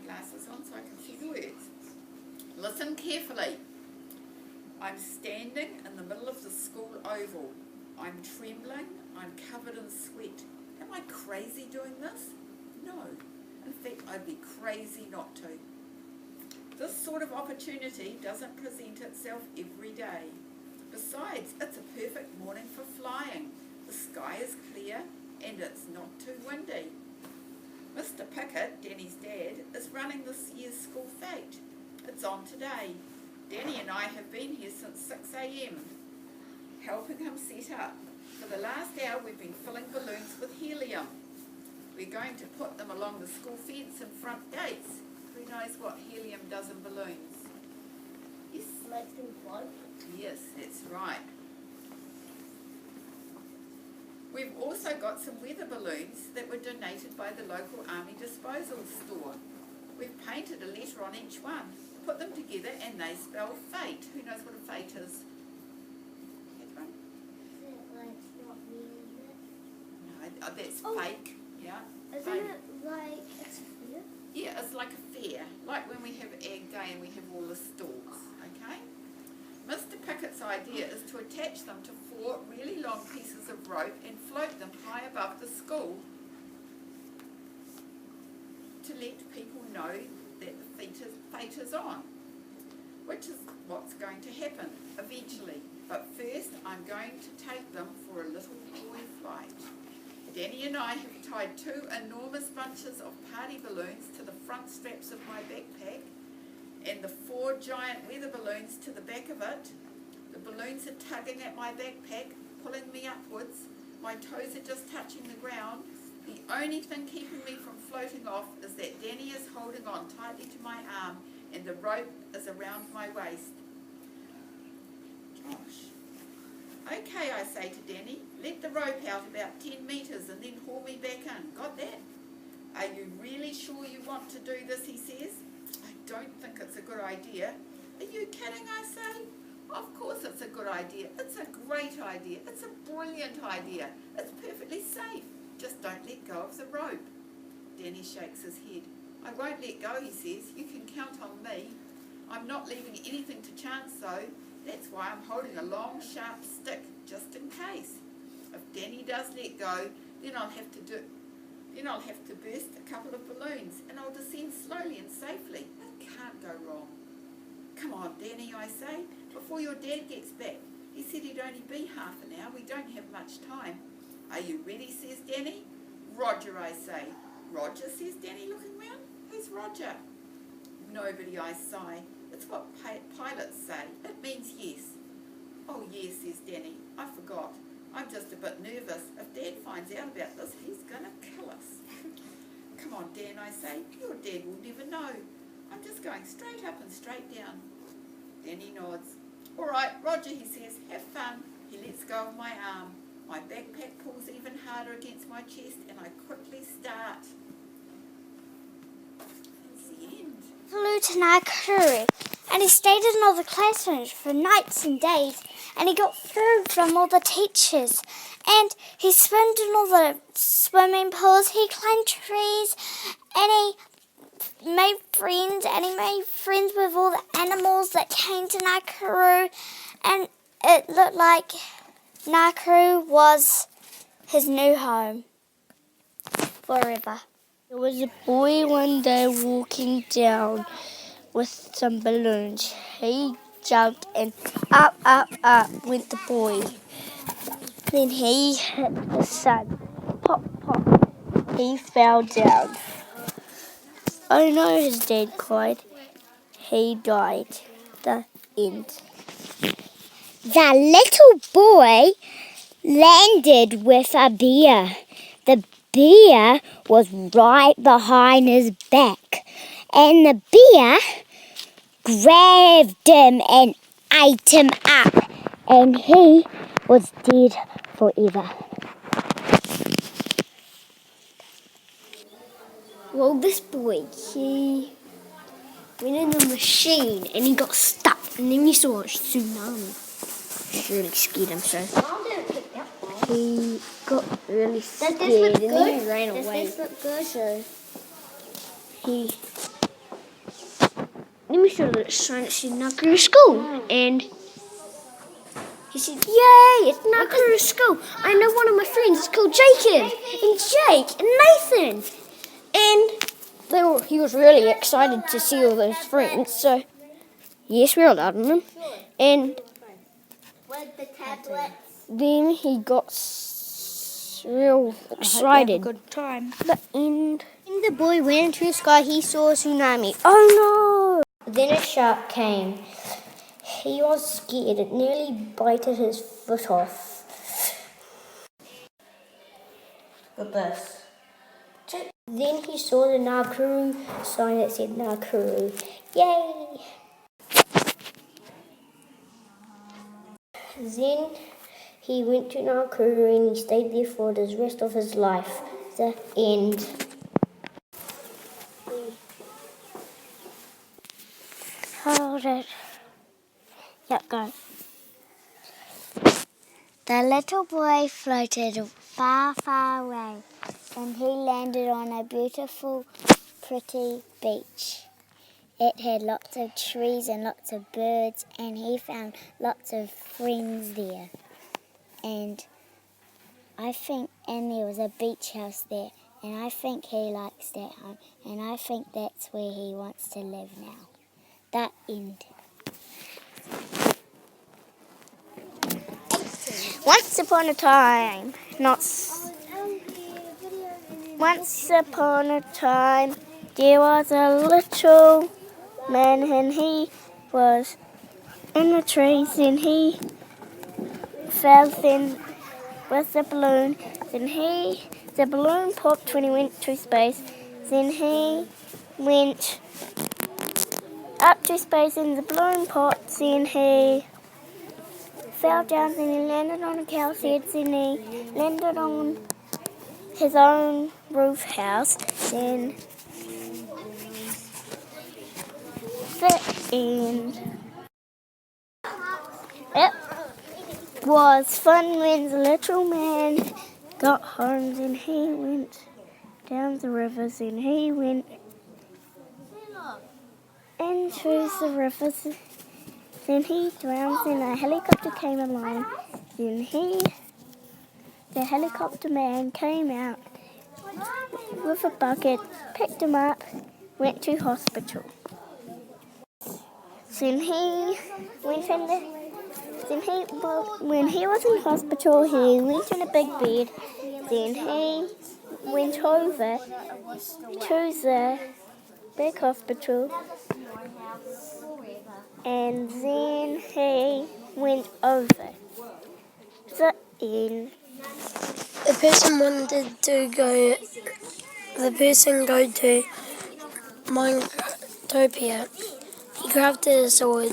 glasses on so I can see the words. Listen carefully. I'm standing in the middle of the school oval. I'm trembling. I'm covered in sweat. Am I crazy doing this? No. In fact, I'd be crazy not to. This sort of opportunity doesn't present itself every day. Besides, it's a perfect morning for flying. The sky is clear and it's not too windy. Mr. Pickett, Danny's dad, is running this year's school fete. It's on today. Danny and I have been here since 6 a.m, helping him set up. For the last hour we've been filling balloons with helium. We're going to put them along the school fence and front gates. Who knows what helium does in balloons? Yes? Makes them float. Yes, that's right. We've also got some weather balloons that were donated by the local army disposal store. We've painted a letter on each one, put them together and they spell fate. Who knows what a fate is? Catherine? Is it like not real, is it? No, that's Oh. fake. Yeah. Isn't Fake. it like it's fair? Yeah, it's like a fair, like when we have Egg Day and we have all the stalls, okay? Mr. Pickett's idea is to attach them to 4 really long pieces of rope and float them high above the school to let people know that the fete is on, which is what's going to happen eventually. But first, I'm going to take them for a little toy flight. Danny and I have tied 2 enormous bunches of party balloons to the front straps of my backpack and the 4 giant weather balloons to the back of it. The balloons are tugging at my backpack, pulling me upwards. My toes are just touching the ground. The only thing keeping me from floating off is that Danny is holding on tightly to my arm and the rope is around my waist. Gosh. Okay, I say to Danny, let the rope out about 10 metres and then haul me back in. Got that? Are you really sure you want to do this, he says. I don't think it's a good idea. Are you kidding, I say? Of course it's a good idea. It's a great idea. It's a brilliant idea. It's perfectly safe. Just don't let go of the rope. Danny shakes his head. I won't let go, he says. You can count on me. I'm not leaving anything to chance though. That's why I'm holding a long, sharp stick, just in case. If Danny does let go, then I'll have to burst a couple of balloons, and I'll descend slowly and safely. It can't go wrong. Come on, Danny, I say, before your dad gets back. He said he'd only be half an hour. We don't have much time. Are you ready, says Danny. Roger, I say. Roger, says Danny, looking round. Who's Roger? Nobody, I sigh. It's what pilots say. It means yes. Oh yes, says Danny. I forgot. I'm just a bit nervous. If Dad finds out about this, he's going to kill us. Come on, Dan, I say. Your dad will never know. I'm just going straight up and straight down. Danny nods. All right, Roger, he says. Have fun. He lets go of my arm. My backpack pulls even harder against my chest and I quickly start. That's the end. Flew to Nakuru, and he stayed in all the classrooms for nights and days, and he got food from all the teachers, and he swam in all the swimming pools, he climbed trees, and he made friends, with all the animals that came to Nakuru, and it looked like Nakuru was his new home forever. There was a boy one day walking down with some balloons. He jumped and up went the boy. Then he hit the sun. Pop, pop. He fell down. Oh no, his dad cried. He died. The end. The little boy landed with a bear. The bear was right behind his back, and the bear grabbed him and ate him up, and he was dead forever. Well, this boy, he went in a machine and he got stuck, and then he saw a tsunami. It really scared him, so he got really scared and then he ran away. Does this look good? So he then we saw the sign that said Nakuru School, and he said, "Yay, it's Nakuru School. I know one of my friends, it's called Jacob, and Jake, and Nathan." And he was really excited to see all those friends, so yes, we allowed him. And With the tablets. then he got real excited. Good time. The end. When the boy went into the sky, he saw a tsunami. Oh no! Then a shark came. He was scared. It nearly bited his foot off. With this. Then he saw the Nakuru sign that said Nakuru. Yay! Then he went to Nakuru and he stayed there for the rest of his life. The end. Hold it. Yep, go. The little boy floated far, far away, and he landed on a beautiful, pretty beach. It had lots of trees and lots of birds, and he found lots of friends there. And there was a beach house there, and I think he likes that home, and I think that's where he wants to live now. That end. Once upon a time, there was a little man, and he was in the trees, and he fell in with the balloon. Then the balloon popped when he went to space. Then he went up to space, and the balloon popped. Then he fell down, and he landed on a cow's head, and he landed on his own roof house. Then the end. It was fun when the little man got home, and he went down the rivers, and he went into the rivers. Then he drowned, and a helicopter came along. Then the helicopter man came out with a bucket, picked him up, went to hospital. Then when he was in hospital, he went in a big bed. Then he went over to the big hospital, and then he went over. The end. The person go to Minecraftopia. He crafted a sword.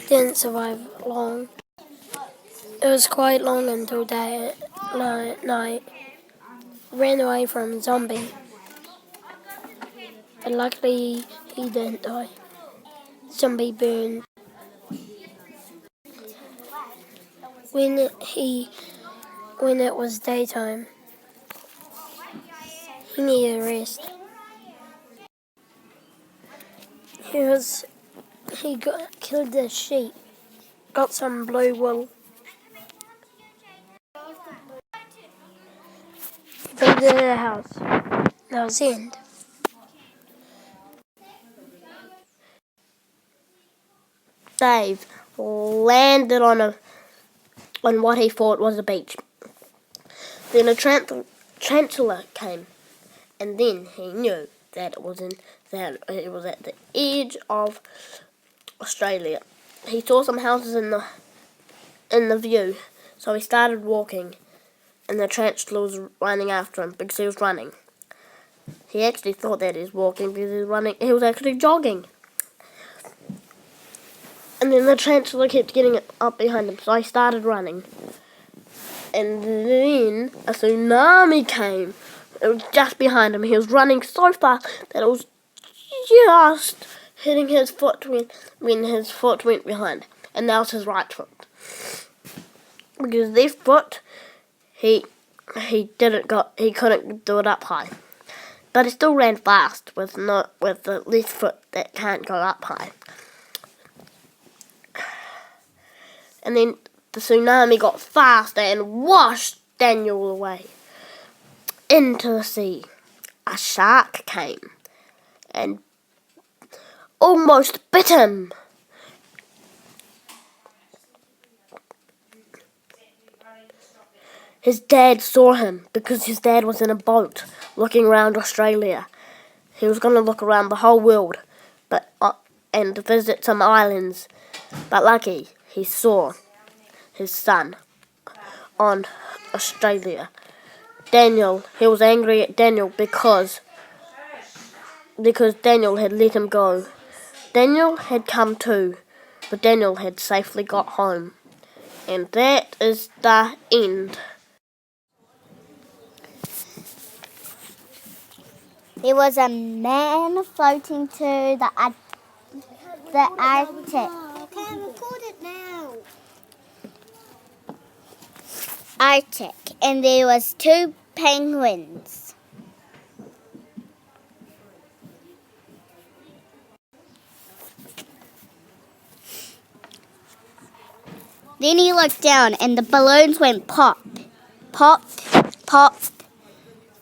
Didn't survive long. It was quite long until night. Ran away from a zombie. But luckily he didn't die. Zombie burned. When it was daytime, he needed rest. He killed the sheep, got some blue wool. Built a house. That was the end. Dave landed on what he thought was a beach. Then a tarantula came, and then he knew that it was at the edge of Australia. He saw some houses in the view, so he started walking, and the tarantula was running after him because he was running. He actually thought that he was walking because he was running. He was actually jogging. And then the tarantula kept getting up behind him, so I started running. And then a tsunami came. It was just behind him. He was running so fast that it was just hitting his foot when his foot went behind. And that was his right foot. Because left foot, he couldn't do it up high. but he still ran fast with the left foot that can't go up high. And then the tsunami got faster and washed Daniel away into the sea. A shark came and almost bit him. His dad saw him because his dad was in a boat looking around Australia. He was going to look around the whole world and visit some islands. But lucky, he saw his son on Australia. Daniel, he was angry at Daniel because Daniel had let him go. Daniel had come too, but Daniel had safely got home. And that is the end. There was a man floating to the Arctic. Okay, record it now. Arctic, and there was 2 penguins. Then he looked down, and the balloons went pop, pop, pop,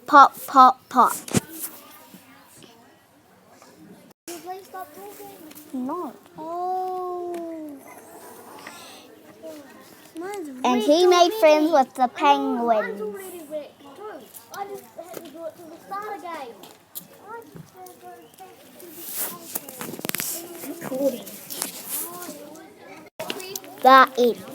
pop, pop, pop. Can you please stop talking? No. Oh. Mine's And wrecked he made already. friends with the Mine's penguins. already wrecked too. I just had to do it till the start again. I just had to go back to the start again. The end.